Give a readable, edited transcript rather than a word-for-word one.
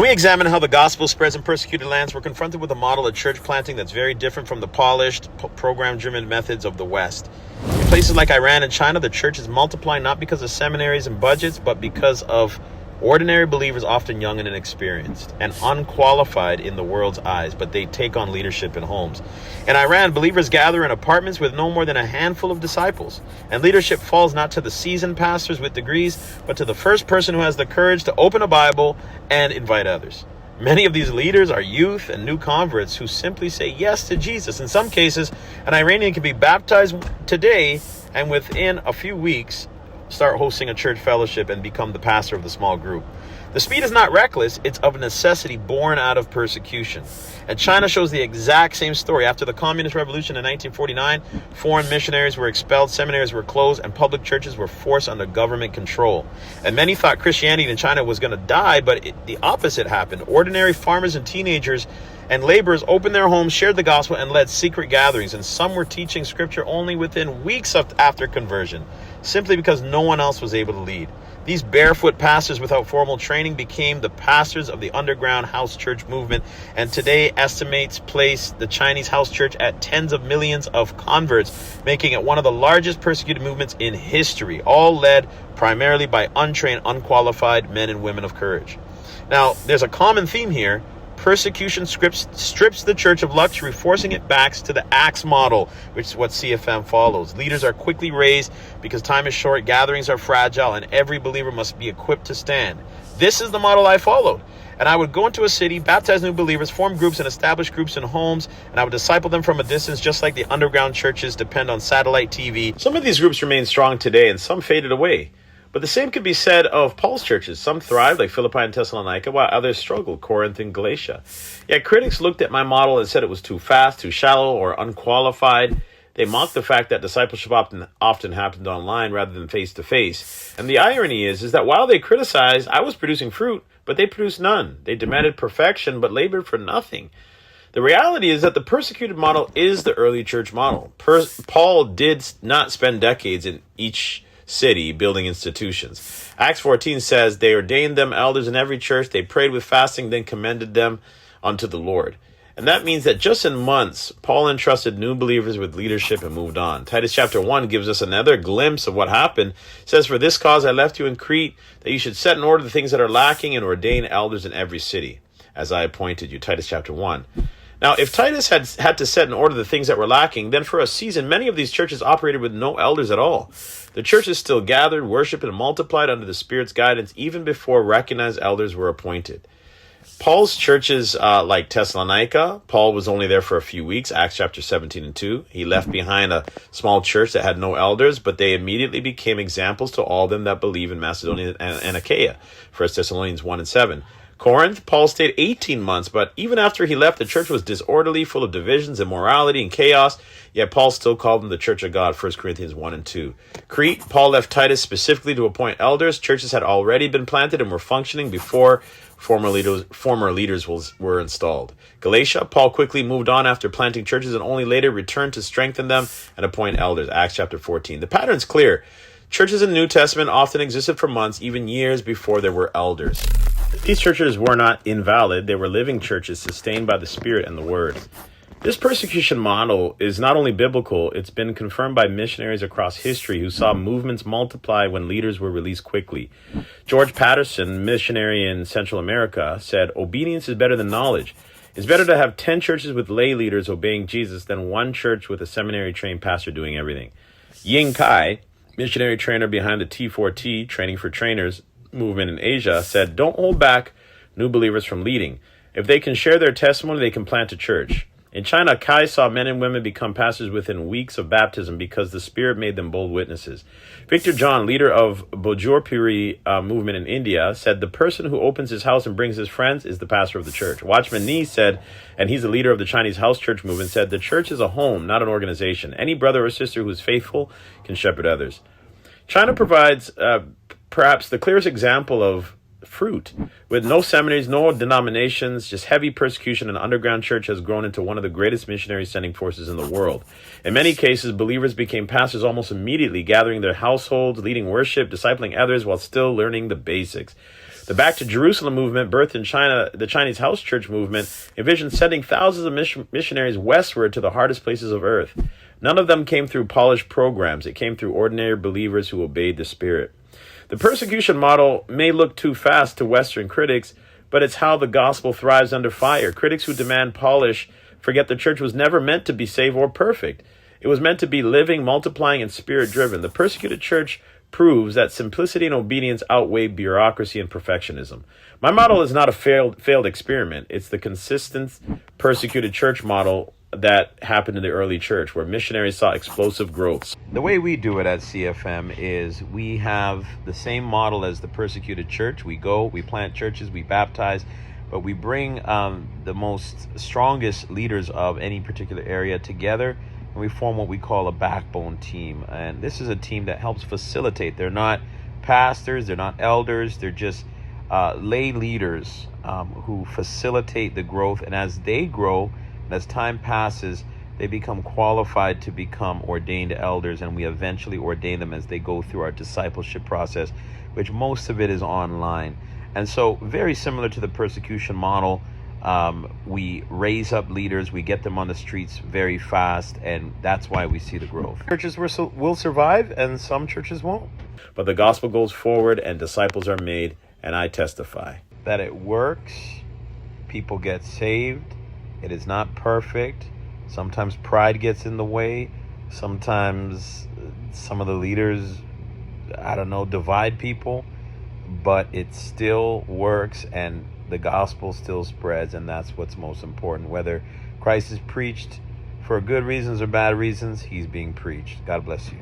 we examine how the gospel spreads in persecuted lands, we're confronted with a model of church planting that's very different from the polished, program-driven methods of the West. In places like Iran and China, the church is multiplying not because of seminaries and budgets, but because of ordinary believers, often young and inexperienced and unqualified in the world's eyes, but they take on leadership in homes. In Iran, believers gather in apartments with no more than a handful of disciples, and leadership falls not to the seasoned pastors with degrees, but to the first person who has the courage to open a Bible and invite others. Many of these leaders are youth and new converts who simply say yes to Jesus. In some cases, an Iranian can be baptized today and within a few weeks start hosting a church fellowship and become the pastor of the small group. The speed is not reckless, it's of necessity born out of persecution. And China shows the exact same story. After the Communist Revolution in 1949, foreign missionaries were expelled, seminaries were closed, and public churches were forced under government control. And many thought Christianity in China was going to die, but the opposite happened. Ordinary farmers and teenagers and laborers opened their homes, shared the gospel, and led secret gatherings. And some were teaching scripture only within weeks after conversion, simply because no one else was able to lead. These barefoot pastors without formal training became the pastors of the underground house church movement, and today estimates place the Chinese house church at tens of millions of converts, making it one of the largest persecuted movements in history, all led primarily by untrained, unqualified men and women of courage. Now, there's a common theme here. Persecution strips the church of luxury, forcing it back to the Acts model, which is what CFM follows. Leaders are quickly raised because time is short, gatherings are fragile, and every believer must be equipped to stand. This is the model I followed. And I would go into a city, baptize new believers, form groups and establish groups in homes, and I would disciple them from a distance, just like the underground churches depend on satellite TV. Some of these groups remain strong today, and some faded away. But the same could be said of Paul's churches. Some thrived, like Philippi and Thessalonica, while others struggled, Corinth and Galatia. Yet critics looked at my model and said it was too fast, too shallow, or unqualified. They mocked the fact that discipleship often happened online rather than face-to-face. And the irony is that while they criticized, I was producing fruit, but they produced none. They demanded perfection, but labored for nothing. The reality is that the persecuted model is the early church model. Paul did not spend decades in each city building institutions. Acts 14 says they ordained them elders in every church. They prayed with fasting, then commended them unto the Lord. And that means that just in months, Paul entrusted new believers with leadership and moved on. Titus chapter 1 gives us another glimpse of what happened. It says, "For this cause I left you in Crete, that you should set in order the things that are lacking and ordain elders in every city, as I appointed you." Titus chapter 1. Now, if Titus had to set in order the things that were lacking, then for a season, many of these churches operated with no elders at all. The churches still gathered, worshiped, and multiplied under the Spirit's guidance even before recognized elders were appointed. Paul's churches, like Thessalonica, Paul was only there for a few weeks, Acts chapter 17 and 2. He left behind a small church that had no elders, but they immediately became examples to all of them that believe in Macedonia and Achaia, 1 Thessalonians 1 and 7. Corinth, Paul stayed 18 months, but even after he left, the church was disorderly, full of divisions, immorality, and chaos, yet Paul still called them the church of God, 1 Corinthians 1 and 2. Crete, Paul left Titus specifically to appoint elders. Churches had already been planted and were functioning before former leaders were installed. Galatia, Paul quickly moved on after planting churches and only later returned to strengthen them and appoint elders, Acts chapter 14. The pattern's clear. Churches in the New Testament often existed for months, even years before there were elders. These churches were not invalid. They were living churches sustained by the Spirit and the Word. This persecution model is not only biblical, it's been confirmed by missionaries across history who saw movements multiply when leaders were released quickly. George Patterson, missionary in Central America, said, "Obedience is better than knowledge. It's better to have 10 churches with lay leaders obeying Jesus than one church with a seminary-trained pastor doing everything." Ying Kai, missionary trainer behind the T4T, Training for Trainers movement in Asia, said, "Don't hold back new believers from leading. If they can share their testimony, they can plant a church." In China, Kai saw men and women become pastors within weeks of baptism because the Spirit made them bold witnesses. Victor John, leader of Bhojpuri movement in India, said, "The person who opens his house and brings his friends is the pastor of the church." Watchman Nee said, and he's the leader of the Chinese house church movement, said, "The church is a home, not an organization. Any brother or sister who is faithful can shepherd others." China provides perhaps the clearest example of fruit. With no seminaries, no denominations, just heavy persecution, an underground church has grown into one of the greatest missionary sending forces in the world. In many cases, believers became pastors almost immediately, gathering their households, leading worship, discipling others while still learning the basics. The Back to Jerusalem movement, birthed in China, the Chinese house church movement, envisioned sending thousands of missionaries westward to the hardest places of earth. None of them came through polished programs. It came through ordinary believers who obeyed the Spirit. The persecution model may look too fast to Western critics, but it's how the gospel thrives under fire. Critics who demand polish forget the church was never meant to be saved or perfect. It was meant to be living, multiplying, and spirit-driven. The persecuted church proves that simplicity and obedience outweigh bureaucracy and perfectionism. My model is not a failed experiment. It's the consistent persecuted church model that happened in the early church, where missionaries saw explosive growth. The way we do it at CFM is we have the same model as the persecuted church. We go, we plant churches, we baptize, but we bring the strongest leaders of any particular area together, and we form what we call a backbone team. And this is a team that helps facilitate. They're not pastors, they're not elders, they're just lay leaders who facilitate the growth. And as they grow, as time passes, they become qualified to become ordained elders, and we eventually ordain them as they go through our discipleship process, which most of it is online. And so very similar to the persecution model, we raise up leaders, we get them on the streets very fast, and that's why we see the growth. Churches will survive and some churches won't. But the gospel goes forward and disciples are made, and I testify that it works. People get saved. It is not perfect. Sometimes pride gets in the way. Sometimes some of the leaders, divide people. But it still works, and the gospel still spreads, and that's what's most important. Whether Christ is preached for good reasons or bad reasons, he's being preached. God bless you.